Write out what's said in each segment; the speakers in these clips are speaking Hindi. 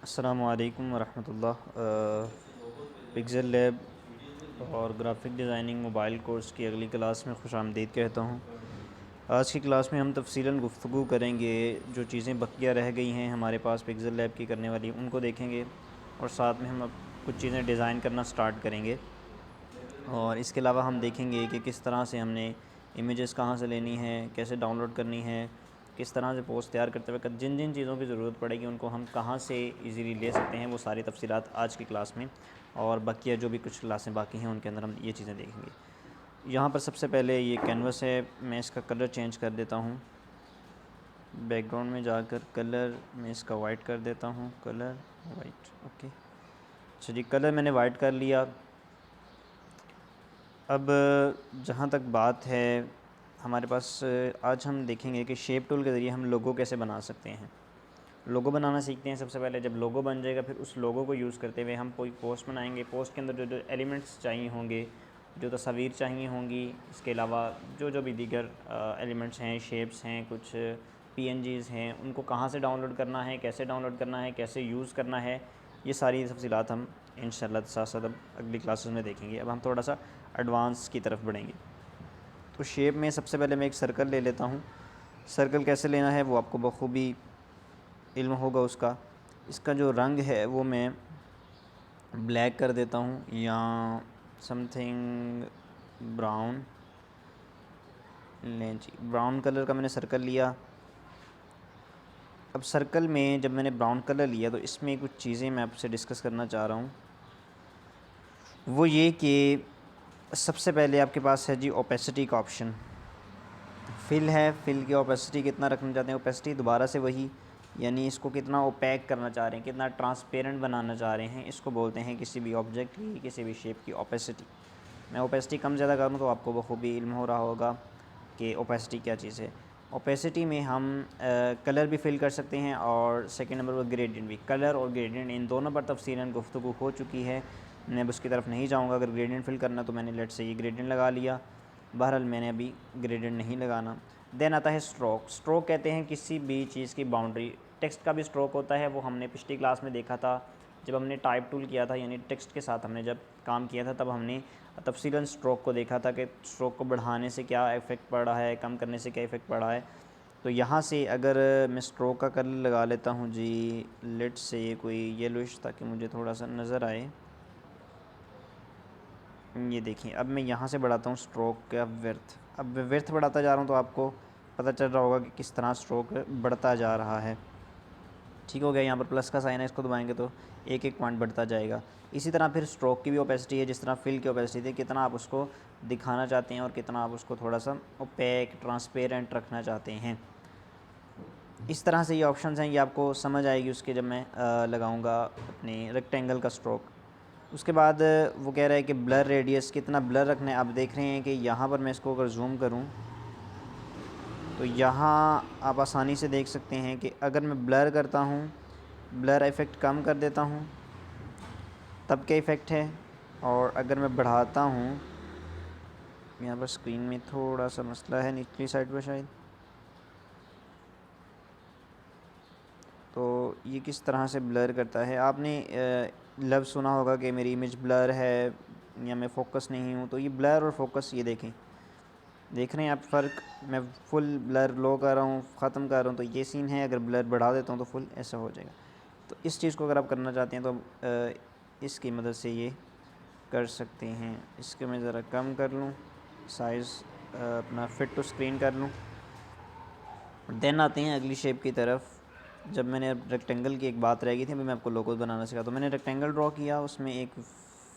अस्सलामु अलैकुम वरहमतुल्लाह। पिक्सेल लैब और ग्राफिक डिज़ाइनिंग मोबाइल कोर्स की अगली क्लास में खुशामदीद कहता हूँ। आज की क्लास में हम तफसीलन गुफ्तगू करेंगे, जो चीज़ें बकिया रह गई हैं हमारे पास पिक्सेल लैब की करने वाली, उनको देखेंगे और साथ में हम अब कुछ चीज़ें डिज़ाइन करना स्टार्ट करेंगे। और इसके अलावा हम देखेंगे कि किस तरह से हमने इमेजेस कहाँ से लेनी है, कैसे डाउनलोड करनी है, किस तरह से पोस्ट तैयार करते वक्त जिन जिन चीज़ों की ज़रूरत पड़ेगी उनको हम कहाँ से इजीली ले सकते हैं, वो सारी तफसीलात आज की क्लास में और बाकी जो भी कुछ क्लासें बाकी हैं उनके अंदर हम ये चीज़ें देखेंगे। यहाँ पर सबसे पहले ये कैनवस है, मैं इसका कलर चेंज कर देता हूँ। बैकग्राउंड में जाकर कलर मैं इसका वाइट कर देता हूँ, कलर वाइट। ओके, अच्छा जी, कलर मैंने वाइट कर लिया। अब जहाँ तक बात है हमारे पास, आज हम देखेंगे कि शेप टूल के ज़रिए हम लोगो कैसे बना सकते हैं। लोगो बनाना सीखते हैं सबसे पहले। जब लोगो बन जाएगा फिर उस लोगो को यूज़ करते हुए हम कोई पोस्ट बनाएंगे। पोस्ट के अंदर जो जो एलिमेंट्स चाहिए होंगे, जो तस्वीर चाहिए होंगी, इसके अलावा जो जो भी दीगर एलिमेंट्स हैं, शेप्स हैं, कुछ पीएनजीज़ हैं, उनको कहाँ से डाउनलोड करना है, कैसे डाउनलोड करना है, कैसे यूज़ करना है, ये सारी तफसीलात हम इंशाल्लाह साथ साथ अब अगली क्लासेस में देखेंगे। अब हम थोड़ा सा एडवांस की तरफ बढ़ेंगे। तो शेप में सबसे पहले मैं एक सर्कल ले लेता हूँ। सर्कल कैसे लेना है वो आपको बखूबी इल्म होगा उसका। इसका जो रंग है वो मैं ब्लैक कर देता हूँ या समथिंग ब्राउन। लें जी, ब्राउन कलर का मैंने सर्कल लिया। अब सर्कल में जब मैंने ब्राउन कलर लिया तो इसमें कुछ चीज़ें मैं आपसे डिस्कस करना चाह रहा हूँ। वो ये कि सबसे पहले आपके पास है जी ओपेसिटी का ऑप्शन। फिल है, फिल की ओपेसिटी कितना रखना चाहते हैं। ओपेसिटी दोबारा से वही, यानी इसको कितना ओपैक करना चाह रहे हैं, कितना ट्रांसपेरेंट बनाना चाह रहे हैं, इसको बोलते हैं किसी भी ऑब्जेक्ट की, किसी भी शेप की ओपेसिटी। मैं ओपेसिटी कम ज़्यादा करूँ तो आपको बखूबी इल्म हो रहा होगा कि ओपेसिटी क्या चीज़ है। ओपेसिटी में हम कलर भी फिल कर सकते हैं और सेकंड नंबर पर ग्रेडियंट भी। कलर और ग्रेडियंट इन दोनों पर तफसीलन गुफ्तगू हो चुकी है, मैं अब उसकी तरफ नहीं जाऊँगा। अगर ग्रेडियंट फिल करना तो मैंने लेट से ये ग्रेडियंट लगा लिया, बहरहाल मैंने अभी ग्रेडियंट नहीं लगाना। देन आता है स्ट्रोक। स्ट्रोक कहते हैं किसी भी चीज़ की बाउंड्री। टेक्स्ट का भी स्ट्रोक होता है, वो हमने पिछली क्लास में देखा था जब हमने टाइप टूल किया था, यानी टेक्स्ट के साथ हमने जब काम किया था तब हमने तफसीलन स्ट्रोक को देखा था कि स्ट्रोक को बढ़ाने से क्या इफ़ेक्ट पड़ रहा है, कम करने से क्या इफ़ेक्ट पड़ रहा है। तो यहाँ से अगर मैं स्ट्रोक का कलर लगा लेता हूँ जी, लेट से ये कोई येलोइश, ताकि मुझे थोड़ा सा नज़र आए। ये देखिए, अब मैं यहाँ से बढ़ाता हूँ स्ट्रोक का विड्थ। अब विड्थ बढ़ाता जा रहा हूँ तो आपको पता चल रहा होगा कि किस तरह स्ट्रोक बढ़ता जा रहा है। ठीक हो गया, यहाँ पर प्लस का साइन है, इसको दबाएंगे तो एक एक पॉइंट बढ़ता जाएगा। इसी तरह फिर स्ट्रोक की भी ओपेसिटी है, जिस तरह फिल की ओपेसिटी थी, कितना आप उसको दिखाना चाहते हैं और कितना आप उसको थोड़ा सा ओपेक ट्रांसपेरेंट रखना चाहते हैं। इस तरह से ये ऑप्शंस हैं, ये आपको समझ आएगी उसके जब मैं लगाऊंगा अपने रेक्टेंगल का स्ट्रोक। उसके बाद वो कह रहा है कि ब्लर रेडियस कितना ब्लर रखना है। आप देख रहे हैं कि यहाँ पर मैं इसको अगर जूम करूँ तो यहाँ आप आसानी से देख सकते हैं कि अगर मैं ब्लर करता हूँ, ब्लर इफ़ेक्ट कम कर देता हूँ, तब क्या इफ़ेक्ट है, और अगर मैं बढ़ाता हूँ, यहाँ पर स्क्रीन में थोड़ा सा मसला है निचली साइड पर शायद, तो ये किस तरह से ब्लर करता है। आपने लफ्ज़ सुना होगा कि मेरी इमेज ब्लर है या मैं फ़ोकस नहीं हूँ। तो ये ब्लर और फोकस, ये देखें, देख रहे हैं आप फ़र्क। मैं फुल ब्लर लो कर रहा हूँ, ख़त्म कर रहा हूँ, तो ये सीन है। अगर ब्लर बढ़ा देता हूँ तो फुल ऐसा हो जाएगा। तो इस चीज़ को अगर आप करना चाहते हैं तो इसकी मदद से ये कर सकते हैं। इसके मैं ज़रा कम कर लूँ, साइज़ अपना फिट टू स्क्रीन कर लूँ। देन आते हैं अगली शेप की तरफ। जब मैंने रेक्टेंगल की एक बात रह गई थी, अभी मैं आपको लोगो बनाना सीखा, तो मैंने रेक्टेंगल ड्रॉ किया, उसमें एक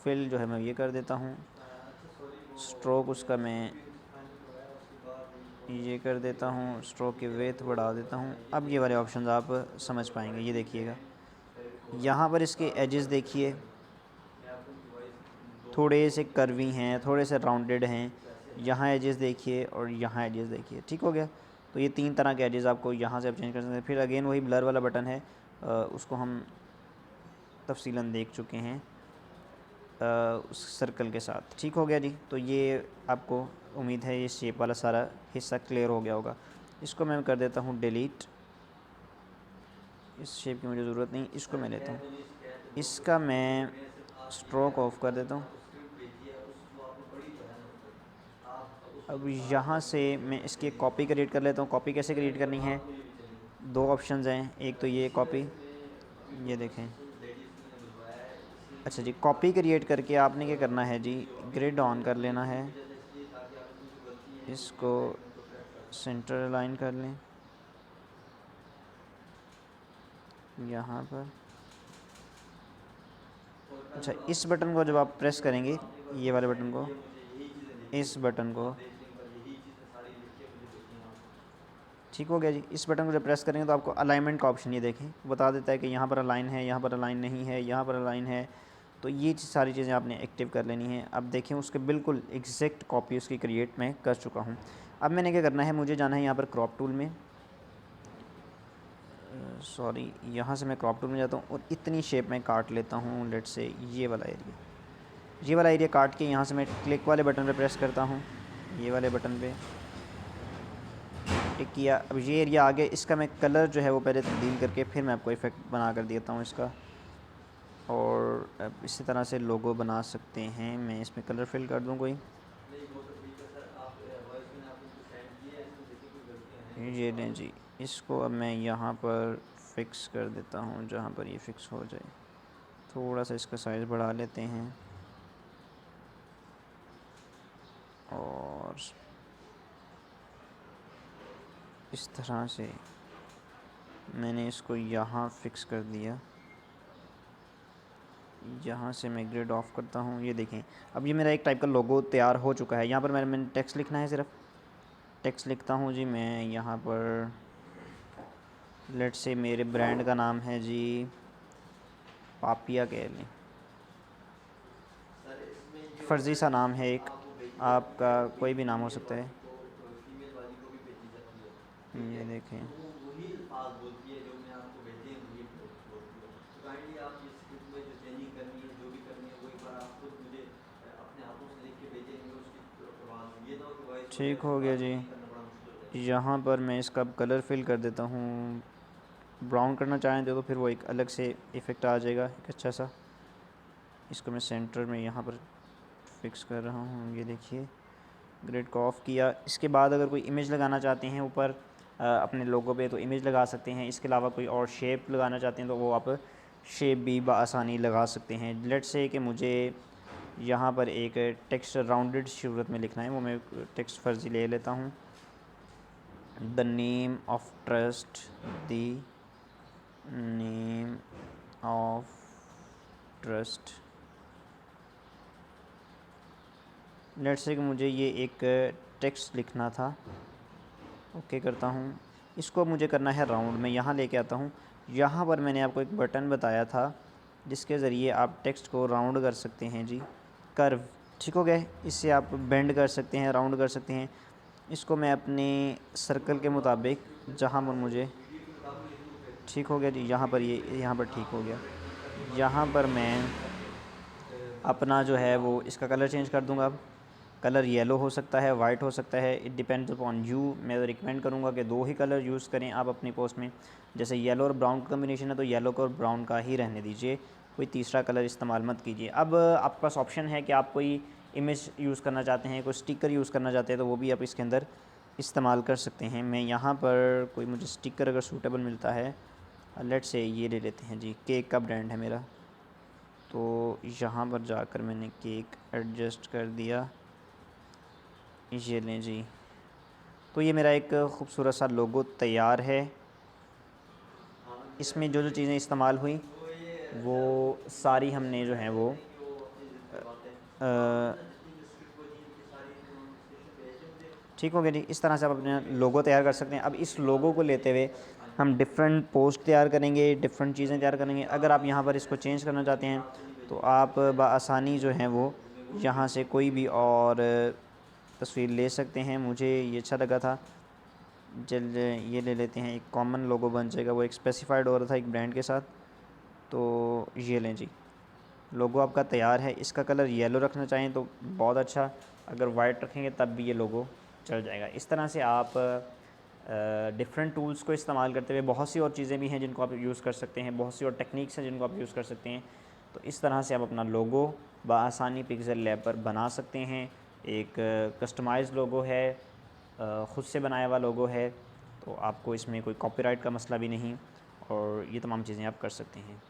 फिल जो है मैं ये कर देता हूँ, स्ट्रोक उसका मैं ये कर देता हूँ, स्ट्रोक की विड्थ बढ़ा देता हूँ। अब ये वाले ऑप्शन आप समझ पाएंगे। ये देखिएगा, यहाँ पर इसके एजेस देखिए, थोड़े से कर्वी हैं, थोड़े से राउंडेड हैं। यहाँ एजेस देखिए और यहाँ एजेस देखिए। ठीक हो गया। तो ये तीन तरह के एजेस आपको यहाँ से आप चेंज कर सकते हैं। फिर अगेन वही ब्लर वाला बटन है, उसको हम तफसीलन देख चुके हैं उस सर्कल के साथ। ठीक हो गया जी। तो ये आपको उम्मीद है ये शेप वाला सारा हिस्सा क्लियर हो गया होगा। इसको मैं कर देता हूँ डिलीट। इस शेप की मुझे ज़रूरत नहीं, इसको मैं लेता हूँ। इसका मैं स्ट्रोक ऑफ कर देता हूँ। अब यहाँ से मैं इसकी एक कॉपी क्रिएट कर लेता हूँ। कॉपी कैसे क्रिएट करनी है, दो ऑप्शंस हैं, एक तो ये कॉपी, ये देखें। अच्छा जी, कॉपी क्रिएट करके आपने क्या करना है जी, ग्रिड ऑन कर लेना है, इसको सेंटर अलाइन कर लें यहाँ पर। अच्छा, इस बटन को जब आप प्रेस करेंगे, ये वाले बटन को, इस बटन को, ठीक हो गया जी। इस बटन को जब प्रेस करेंगे तो आपको अलाइनमेंट का ऑप्शन ये देखें बता देता है कि यहाँ पर अलाइन है, यहाँ पर अलाइन नहीं है, यहाँ पर अलाइन है। तो ये सारी चीज़ें आपने एक्टिव कर लेनी है। अब देखें, उसके बिल्कुल एग्जैक्ट कॉपी उसकी क्रिएट मैं कर चुका हूँ। अब मैंने क्या करना है, मुझे जाना है यहाँ पर क्रॉप टूल में, सॉरी, यहाँ से मैं क्रॉप टूल में जाता हूँ और इतनी शेप में काट लेता हूँ। लेट से ये वाला एरिया, ये वाला एरिया काट के यहाँ से मैं क्लिक वाले बटन पे प्रेस करता हूँ, ये वाले बटन पे टिक किया। अब ये एरिया आ गया, इसका मैं कलर जो है वो पहले तब्दील करके फिर मैं आपको इफ़ेक्ट बना कर देता हूँ इसका। और अब इसी तरह से लोगो बना सकते हैं। मैं इसमें कलर फिल कर दूँ कोई, ये लें जी। इसको अब मैं यहाँ पर फ़िक्स कर देता हूँ, जहाँ पर ये फ़िक्स हो जाए। थोड़ा सा इसका साइज़ बढ़ा लेते हैं और इस तरह से मैंने इसको यहाँ फ़िक्स कर दिया। यहाँ से मैं ग्रिड ऑफ करता हूँ, ये देखें। अब ये मेरा एक टाइप का लोगो तैयार हो चुका है। यहाँ पर मैंने टेक्स्ट लिखना है, सिर्फ टेक्स्ट लिखता हूँ जी मैं यहाँ पर। लेट से मेरे ब्रांड का नाम है जी पापिया कह लें, फ़र्ज़ी सा नाम है एक, आपका कोई भी नाम हो सकता है। ये देखें, ठीक हो गया जी। यहाँ पर मैं इसका कलर फिल कर देता हूँ। ब्राउन करना चाहें तो फिर वो एक अलग से इफ़ेक्ट आ जाएगा, एक अच्छा सा। इसको मैं सेंटर में यहाँ पर फिक्स कर रहा हूँ, ये देखिए। ग्रिड को ऑफ़ किया। इसके बाद अगर कोई इमेज लगाना चाहते हैं ऊपर अपने लोगो पे तो इमेज लगा सकते हैं। इसके अलावा कोई और शेप लगाना चाहते हैं तो वो आप शेप भी बआसानी लगा सकते हैं। लेट से कि मुझे यहाँ पर एक टेक्स्ट राउंडेड सूरत में लिखना है, वो मैं टेक्स्ट फ़र्ज़ी ले लेता हूँ। The name of trust, the name of trust. Let's say कि मुझे ये एक टेक्स्ट लिखना था, ओके करता हूँ। इसको मुझे करना है राउंड में, यहाँ लेके आता हूँ। यहाँ पर मैंने आपको एक बटन बताया था जिसके ज़रिए आप टेक्स्ट को राउंड कर सकते हैं जी, कर्व, ठीक हो गया। इससे आप बेंड कर सकते हैं, राउंड कर सकते हैं। इसको मैं अपने सर्कल के मुताबिक जहाँ पर मुझे, ठीक हो गया जी, यहाँ पर ये यहाँ पर ठीक हो गया। यहाँ पर मैं अपना जो है वो इसका कलर चेंज कर दूँगा। अब कलर येलो हो सकता है, वाइट हो सकता है, इट डिपेंड्स अपॉन यू। मैं रिकमेंड करूँगा कि दो ही कलर यूज़ करें आप अपनी पोस्ट में। जैसे येलो और ब्राउन का कम्बिनेशन है तो येलो को और ब्राउन का ही रहने दीजिए, कोई तीसरा कलर इस्तेमाल मत कीजिए। अब आपके पास ऑप्शन है कि आप कोई इमेज यूज़ करना चाहते हैं, कोई स्टिकर यूज़ करना चाहते हैं तो वो भी आप इसके अंदर इस्तेमाल कर सकते हैं। मैं यहाँ पर कोई मुझे स्टिकर अगर सूटेबल मिलता है, लेट से ये ले लेते हैं जी, केक का ब्रांड है मेरा, तो यहाँ पर जाकर मैंने केक एडजस्ट कर दिया, ये लें जी। तो ये मेरा एक ख़ूबसूरत सा लोगो तैयार है। इसमें जो जो चीज़ें इस्तेमाल हुई वो सारी हमने जो है वो ठीक हो गया जी। इस तरह से आप अपने लोगो तैयार कर सकते हैं। अब इस लोगो को लेते हुए हम डिफरेंट पोस्ट तैयार करेंगे, डिफरेंट चीज़ें तैयार करेंगे। अगर आप यहाँ पर इसको चेंज करना चाहते हैं तो आप बआसानी जो है वो यहाँ से कोई भी और तस्वीर ले सकते हैं। मुझे ये अच्छा लगा था, चल ये ले लेते हैं, एक कॉमन लोगो बन जाएगा। वो एक स्पेसिफाइड हो रहा था एक ब्रांड के साथ, तो ये लें जी, लोगो आपका तैयार है। इसका कलर येलो रखना चाहें तो बहुत अच्छा, अगर वाइट रखेंगे तब भी ये लोगो चल जाएगा। इस तरह से आप डिफरेंट टूल्स को इस्तेमाल करते हुए बहुत सी और चीज़ें भी हैं जिनको आप यूज़ कर सकते हैं, बहुत सी और टेक्निक्स हैं जिनको आप यूज़ कर सकते हैं। तो इस तरह से आप अपना लोगो बआसानी पिक्सेल लैब पर बना सकते हैं। एक कस्टमाइज़ लोगो है, ख़ुद से बनाया हुआ लोगो है, तो आपको इसमें कोई कॉपीराइट का मसला भी नहीं, और ये तमाम चीज़ें आप कर सकते हैं।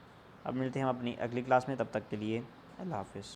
अब मिलते हैं हम अपनी अगली क्लास में, तब तक के लिए अल्लाह हाफ़िज़।